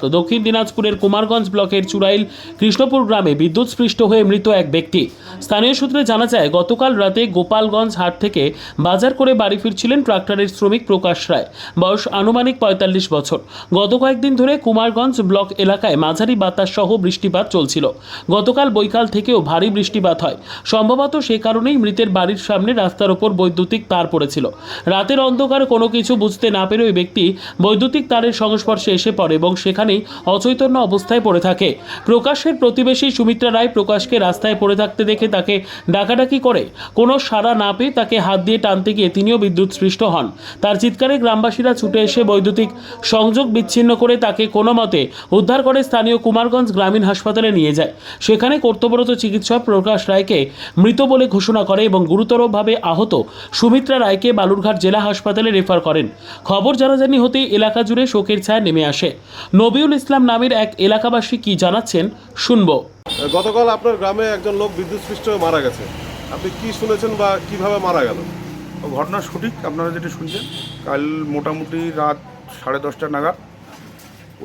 তো দক্ষিণ দিনাজপুরের কুমারগঞ্জ ব্লকের চুরাইল কৃষ্ণপুর গ্রামে বিদ্যুৎস্পৃষ্ট হয়ে মৃত এক ব্যক্তি। স্থানীয় সূত্রে জানা যায়, গতকাল রাতে গোপালগঞ্জ হাট থেকে বাজার করে বাড়ি ফিরছিলেন ট্রাক্টরের শ্রমিক প্রকাশ রায়, বয়স আনুমানিক ৪৫ বছর। গত কয়েকদিন ধরে কুমারগঞ্জ ব্লক এলাকায় মাঝারি বাতাস সহ বৃষ্টিপাত চলছিল। গতকাল বৈকাল থেকেও ভারী বৃষ্টিপাত হয়। সম্ভবত সে কারণেই মৃতের বাড়ির সামনে রাস্তার ওপর বৈদ্যুতিক তার পড়েছিল। রাতের অন্ধকার কোনো কিছু বুঝতে না পেরে ওই ব্যক্তি বৈদ্যুতিক তারের সংস্পর্শে এসে পড়ে এবং সেখানেই অচৈতন্য অবস্থায় পড়ে থাকে। প্রকাশের প্রতিবেশী সুমিত্রা রায় প্রকাশকে রাস্তায় পড়ে থাকতে দেখে তাকে ডাকাডাকি করে কোনো সাড়া না পেয়ে তাকে হাত দিয়ে টানতে গিয়ে তিনিও বিদ্যুৎস্পৃষ্ট হন। তার চিৎকারে গ্রামবাসীরা ছুটে এসে বৈদ্যুতিক সংযোগ বিচ্ছিন্ন করে তাকে কোনো মতে উদ্ধার করে স্থানীয় কুমারগঞ্জ গ্রামীণ হাসপাতালে নিয়ে যায়। সেখানে কর্তব্যরত চিকিৎসক প্রকাশ রায়কে মৃত বলে ঘোষণা করে এবং গুরুতরভাবে আহত সুমিত্রা রায়কে বালুরঘাট জেলা হাসপাতালে রেফার করেন। খবর জানাজানি হতেই এলাকা জুড়ে শোকের ছায়া নেমে আসে। নবিউল ইসলাম নামের এক এলাকাবাসী কি জানাচ্ছেন শুনবো। গতকাল আপনার গ্রামে একজন লোক বিদ্যুৎস্পৃষ্ট হয়ে মারা গেছে, আপনি কি শুনেছেন বা কিভাবে মারা গেল? ঘটনা সঠিক, আপনারা যেটা শুনছেন। কাল মোটামুটি রাত 10:30 নাগাদ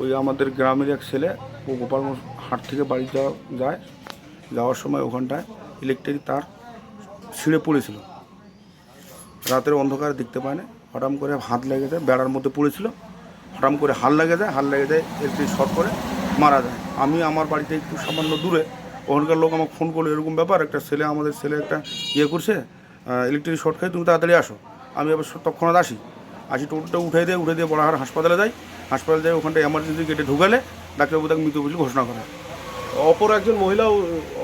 ওই আমাদের গ্রামের এক ছেলে, ও গোপালগঞ্জ হাট থেকে বাড়ি যাওয়ার সময় ওখানটায় ইলেকট্রিক তার ছিঁড়ে পড়েছিল। রাতের অন্ধকারে দেখতে পায় না, হঠাৎ করে হাত লেগে যায়, বেড়ার মধ্যে পড়েছিল, হঠাৎ করে হাত লেগে যায় ইলেকট্রিক শর্ট করে মারা যায়। আমি আমার বাড়িতে একটু সামান্য দূরে, ওখানকার লোক আমাকে ফোন করলো, এরকম ব্যাপার, আমাদের ছেলে একটা করছে, ইলেকট্রিক শর্ট খাই, তুমি তাড়াতাড়ি আসো। আমি আবার তৎক্ষণাৎ আসি টোটোটা উঠে দিয়ে বড়াহাট হাসপাতালে যাই। ওখানটা এমার্জেন্সি গেটে ঢুকালে ডাক্তারবাবু তাকে মৃত বলে ঘোষণা করে। অপর একজন মহিলাও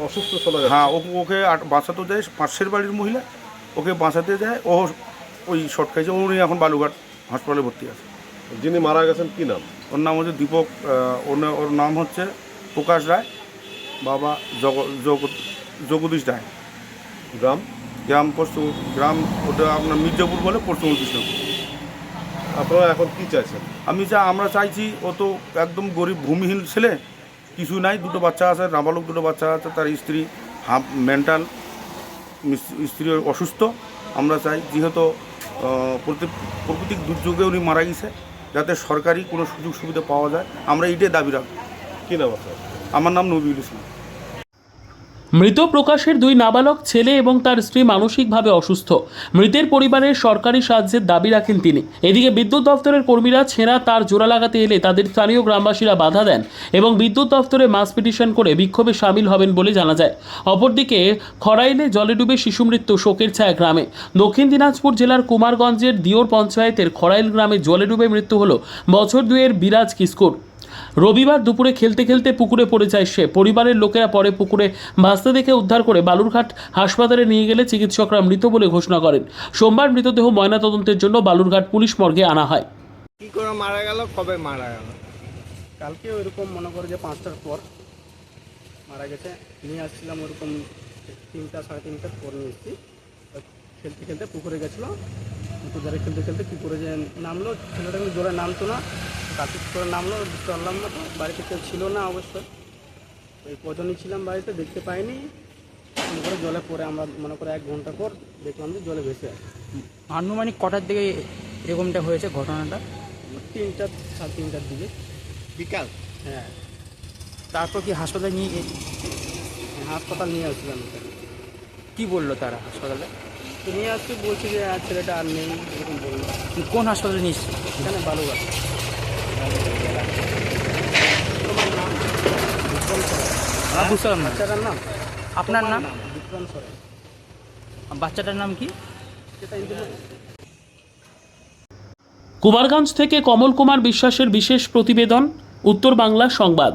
অসুস্থ শোনা যায়। হ্যাঁ, ওকে বাঁচাতে যায়, পাশের বাড়ির মহিলা, ওকে বাঁচাতে যায়, ও ওই শর্ট খাইছে। উনি এখন বালুঘাট হাসপাতালে ভর্তি আছে। যিনি মারা গেছেন কি নাম? ওর নাম হচ্ছে দীপক, ওর নাম হচ্ছে প্রকাশ রায়, বাবা জগদীশ রায়। গ্রাম ওটা আপনার মির্জাপুর বলে, পশ্চিম কৃষ্ণপুর। আপনারা এখন কি চাইছেন? আমরা চাইছি, ও তো একদম গরিব ভূমিহীন ছেলে, কিছু নাই, দুটো বাচ্চা আছে, নাবালক দুটো বাচ্চা আছে, তার স্ত্রী মেন্টাল, স্ত্রী অসুস্থ। আমরা চাই, যেহেতু প্রাকৃতিক দুর্যোগে উনি মারা গেছে, যাতে সরকারি কোনো সুযোগ সুবিধা পাওয়া যায়, আমরা এটাই দাবি রাখব। কী নাম আপনার? আমার নাম নবিউল ইসলাম। মৃত প্রকাশের দুই নাবালক ছেলে এবং তার স্ত্রী মানসিকভাবে অসুস্থ। মৃতের পরিবারের সরকারি সাহায্যের দাবি রাখেন তিনি। এদিকে বিদ্যুৎ দপ্তরের কর্মীরা ছেঁড়া তার জোড়া লাগাতে এলে তাদের স্থানীয় গ্রামবাসীরা বাধা দেন এবং বিদ্যুৎ দপ্তরে মাস পিটিশন করে বিক্ষোভে সামিল হবেন বলে জানা যায়। অপরদিকে খরাইলে জলে ডুবে শিশু মৃত্যু, শোকের ছায়া গ্রামে। দক্ষিণ দিনাজপুর জেলার কুমারগঞ্জের দিওর পঞ্চায়েতের খরাইল গ্রামে জলে ডুবে মৃত্যু হল বছর দুয়ের বিরাজ কিস্কুর। রবিবার দুপুরে খেলতে খেলতে পুকুরে পড়ে যায় সে। পরিবারের লোকেরা পরে পুকুরে ভাসতে দেখে উদ্ধার করে বালুরঘাট হাসপাতালে নিয়ে গেলে চিকিৎসকরা মৃত বলে ঘোষণা করেন। সোমবার মৃতদেহ ময়নাতদন্তের জন্য বালুরঘাট পুলিশ মর্গে আনা হয়। কী করে মারা গেল, কবে মারা গেল? কালকে ওইরকম মনে করে যে 5টার পর মারা গেছে। নিয়ে আসছিলাম ওরকম 3টা সাড়ে 3টার পর নিয়ে এসেছি। খেলতে খেলতে পুকুরে গেছিলো, পুকুর ধারে খেলতে খেলতে কী করে যে নামলো, ছেলেটা কিন্তু জোরে নামতো না, কাঁচি করে নামলো, বুঝতে পারলাম না। তো বাড়িতে কেউ ছিল না অবশ্যই, ওই কজনই ছিলাম বাড়িতে, দেখতে পাইনি। মনে করে জলে পড়ে আমরা মনে করে 1 ঘন্টা পর দেখলাম যে জলে ভেসে আছে। আনুমানিক কটার দিকে এরকমটা হয়েছে ঘটনাটা? 3টা সাড়ে 3টার দিকে বিকাল। হ্যাঁ, তারপর কি হাসপাতালে হাসপাতাল নিয়ে আসছিলাম। কি বললো তারা হাসপাতালে? তো নিয়ে আসছি, বলছি যে ছেলেটা আর নেই, এরকম বললো। কোন হাসপাতালে নিয়েছে? এখানে বালুঘাট। বুঝতে পারলাম না। বাচ্চাটার নাম? আপনার নাম? বিক্রম সরেন। বাচ্চাটার নাম কি? সেটা কুমারগঞ্জ থেকে কমল কুমার বিশ্বাসের বিশেষ প্রতিবেদন, উত্তর বাংলা সংবাদ।